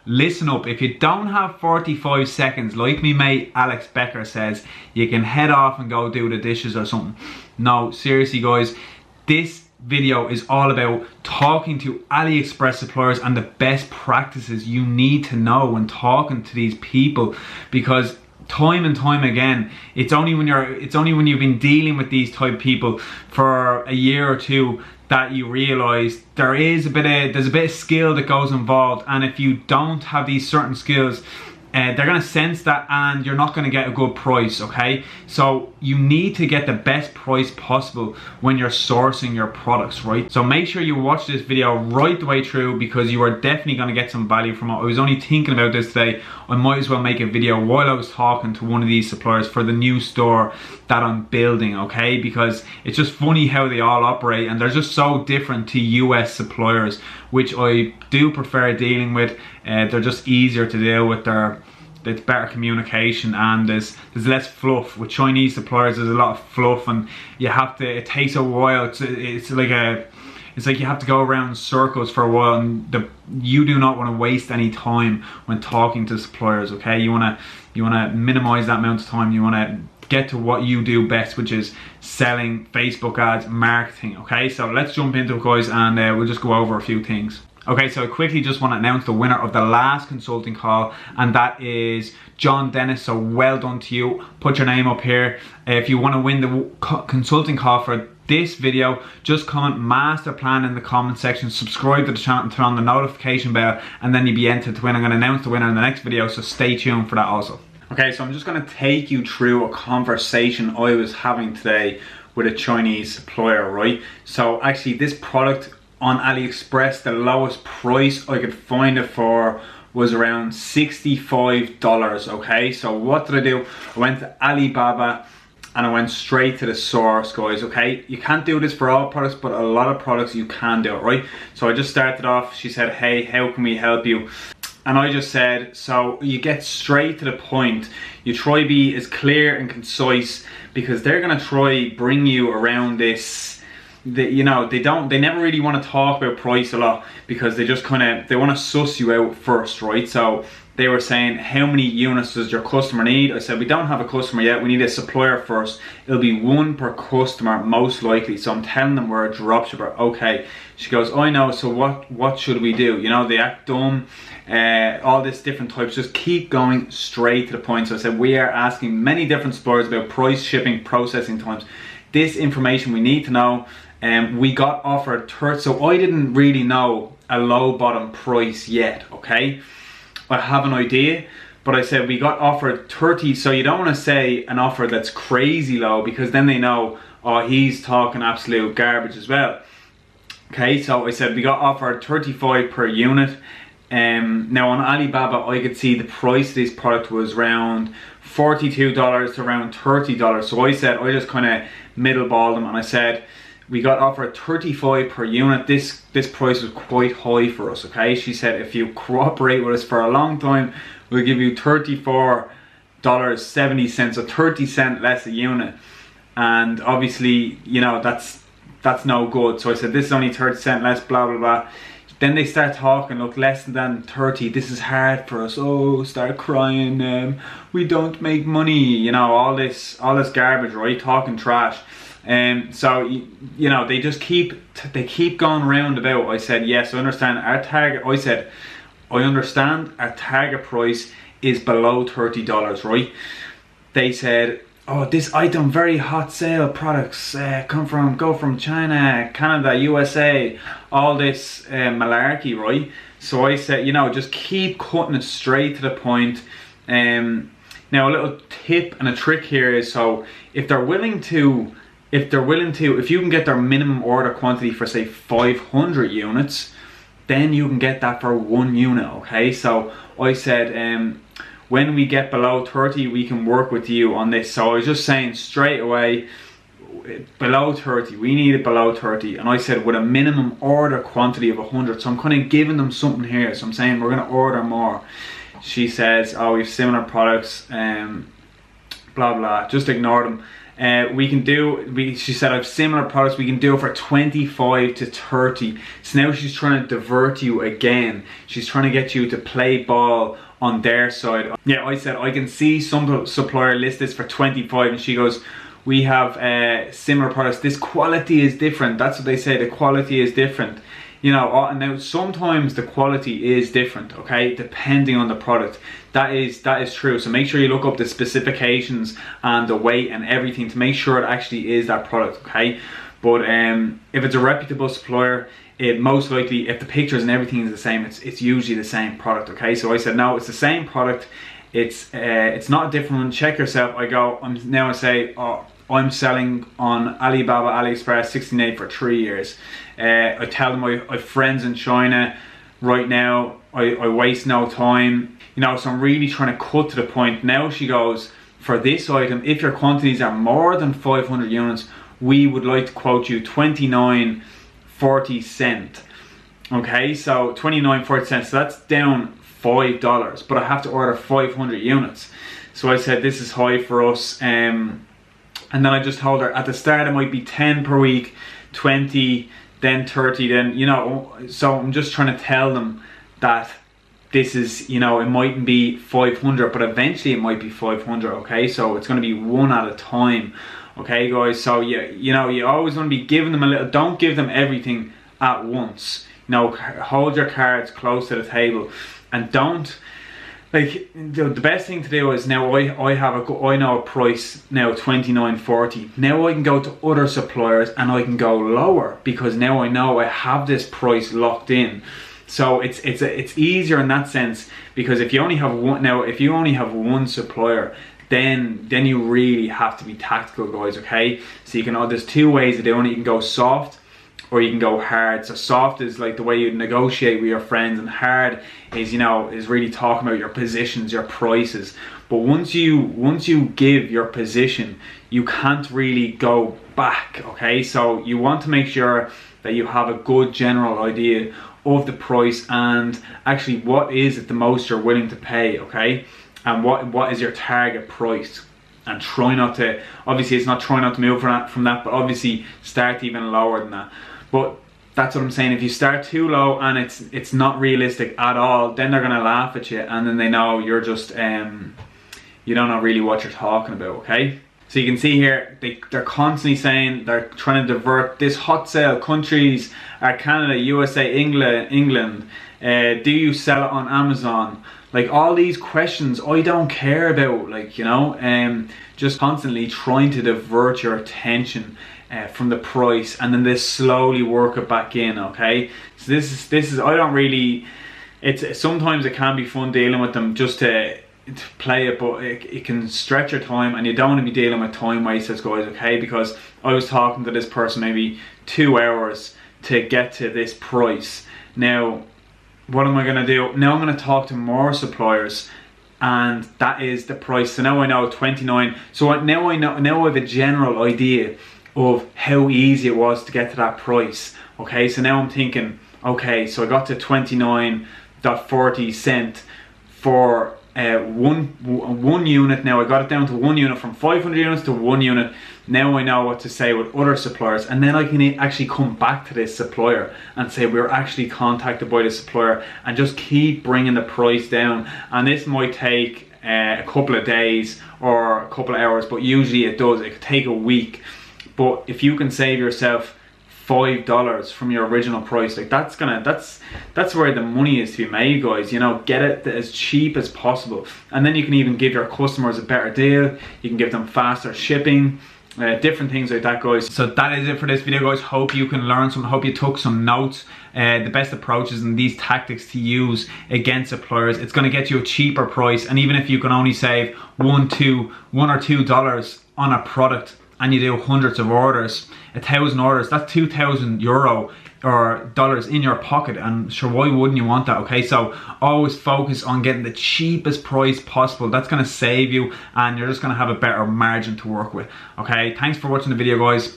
listen up. If you don't have 45 seconds, like me mate Alex Becker says, you can head off and go do the dishes or something. No, seriously guys, this video is all about talking to AliExpress suppliers and the best practices you need to know when talking to these people, because time and time again, it's only when you've been dealing with these type of people for a year or two that you realize there's a bit of skill that goes involved, and if you don't have these certain skills, they're gonna sense that and you're not gonna get a good price, okay? So you need to get the best price possible when you're sourcing your products, right? So make sure you watch this video right the way through, because you are definitely gonna get some value from it. I was only thinking about this today. I might as well make a video while I was talking to one of these suppliers for the new store that I'm building, okay? Because it's just funny how they all operate, and they're just so different to US suppliers, which I do prefer dealing with. They're just easier to deal with. It's better communication, and there's less fluff. With Chinese suppliers, there's a lot of fluff, and it takes a while. It's like you have to go around in circles for a while, and you do not want to waste any time when talking to suppliers, okay? You want to minimize that amount of time. You want to get to what you do best, which is selling, Facebook ads, marketing, okay? So let's jump into it, guys, and we'll just go over a few things. Okay, so I quickly just want to announce the winner of the last consulting call, and that is John Dennis. So well done to you. Put your name up here. If you want to win the consulting call for this video, just comment master plan in the comment section, subscribe to the channel and turn on the notification bell, and then you'll be entered to win. I'm going to announce the winner in the next video, so stay tuned for that also. Okay, so I'm just going to take you through a conversation I was having today with a Chinese supplier, right? So actually this product on AliExpress, the lowest price I could find it for was around $65, okay? So what did I do? I went to Alibaba and I went straight to the source, guys, okay? You can't do this for all products, but a lot of products you can do it, right? So I just started off. She said, hey, how can we help you? And I just said, so you get straight to the point. You try to be as clear and concise, because they're gonna try bring you around this. You know, they never really want to talk about price a lot, because they just they want to suss you out first, right? So they were saying, how many units does your customer need? I said, we don't have a customer yet, we need a supplier first. It'll be one per customer most likely. So I'm telling them we're a dropshipper. Okay. She goes, I know, so what should we do? You know, they act dumb, all this different types. Just keep going straight to the point. So I said, we are asking many different suppliers about price, shipping, processing times. This information we need to know. We got offered so I didn't really know a low bottom price yet, okay? I have an idea, but I said we got offered 30, so you don't want to say an offer that's crazy low, because then they know, oh, he's talking absolute garbage as well. Okay, so I said we got offered 35 per unit. Now on Alibaba, I could see the price of this product was around $42 to around $30. So I said, I just kind of middle balled them, and I said, we got offered 35 per unit. This price was quite high for us, okay? She said, if you cooperate with us for a long time, we'll give you $34.70, so 30 cents less a unit. And obviously, you know, that's no good. So I said, this is only 30 cents less, blah, blah, blah. Then they start talking, look, less than 30, this is hard for us. Oh, start crying, we don't make money. You know, all this garbage, right? Talking trash. So you know, they keep going round about. I said, yes, I understand our target. I said, I understand our target price is below $30, right? They said, oh, this item very hot sale products go from China, Canada, USA, all this malarkey, right? So I said, you know, just keep cutting it straight to the point. Now a little tip and a trick here is, so if you can get their minimum order quantity for say 500 units, then you can get that for 1 unit, okay? So I said, when we get below 30, we can work with you on this. So I was just saying straight away, below 30, we need it below 30. And I said with a minimum order quantity of 100. So I'm kind of giving them something here. So I'm saying we're gonna order more. She says, oh, we have similar products, blah, blah, just ignore them. She said, I have similar products, we can do it for 25 to 30. So now she's trying to divert you again. She's trying to get you to play ball on their side. Yeah, I said, I can see some supplier list this for 25, and she goes, we have similar products. This quality is different. That's what they say, the quality is different. You know, now sometimes the quality is different, okay, depending on the product. That is true. So make sure you look up the specifications and the weight and everything to make sure it actually is that product, okay. But if it's a reputable supplier, it most likely, if the pictures and everything is the same, it's usually the same product, okay. So I said, no, it's the same product. It's not a different one. Check yourself. I say, oh, I'm selling on Alibaba, AliExpress, 16.8 for 3 years. I tell them I have friends in China right now. I waste no time. You know, so I'm really trying to cut to the point. Now she goes, for this item, if your quantities are more than 500 units, we would like to quote you 29.40 cents. Okay, so 29.40 cents. So that's down $5, but I have to order 500 units. So I said, this is high for us. And then I just told her at the start it might be 10 per week, 20, then 30, then, you know, so I'm just trying to tell them that this is, you know, it mightn't be 500, but eventually it might be 500, okay? So it's going to be one at a time, okay, guys? So you know, you always want to be giving them a little, don't give them everything at once. You know, hold your cards close to the table, and don't, like, the best thing to do is, now I know a price now, 29.40. Now I can go to other suppliers and I can go lower, because now I know I have this price locked in. So it's easier in that sense, because if you only have one supplier, then you really have to be tactical, guys, okay? So you can, there's two ways of doing it. You can go soft, or you can go hard. So soft is like the way you negotiate with your friends, and hard is, you know, is really talking about your positions, your prices. But once you give your position, you can't really go back, okay? So you want to make sure that you have a good general idea of the price, and actually what is it the most you're willing to pay, okay? And what is your target price? And try not to, obviously it's not try not to move from that, but obviously start even lower than that. But that's what I'm saying. If you start too low and it's not realistic at all, then they're gonna laugh at you, and then they know you're just you don't know really what you're talking about, okay? So you can see here, they're constantly saying they're trying to divert this hot sale. Countries are Canada, USA, England. Do you sell it on Amazon? Like, all these questions I don't care about, like, you know, just constantly trying to divert your attention from the price, and then they slowly work it back in, okay? So this is I don't really, sometimes it can be fun dealing with them just to play it, but it can stretch your time, and you don't want to be dealing with time wasters, guys, okay? Because I was talking to this person maybe 2 hours to get to this price. Now, what am I going to do? Now I'm going to talk to more suppliers, and that is the price. So now I know 29. So now I have a general idea of how easy it was to get to that price, okay? So now I'm thinking, okay, so I got to 29.40 cents for one unit. Now I got it down to 1 unit, from 500 units to 1 unit. Now I know what to say with other suppliers, and then I can actually come back to this supplier and say we're actually contacted by the supplier, and just keep bringing the price down. And this might take a couple of days or a couple of hours, but usually it does. It could take a week. But if you can save yourself $5 from your original price, like, that's where the money is to be made, guys. You know, get it as cheap as possible, and then you can even give your customers a better deal. You can give them faster shipping, different things like that, guys. So that is it for this video, guys. Hope you can learn some, hope you took some notes. The best approaches and these tactics to use against suppliers. It's going to get you a cheaper price, and even if you can only save $1 or $2 on a product, and you do hundreds of orders, 1,000 orders, that's €2,000 or dollars in your pocket, and sure, why wouldn't you want that, okay? So always focus on getting the cheapest price possible. That's going to save you, and you're just going to have a better margin to work with, okay? Thanks for watching the video, guys.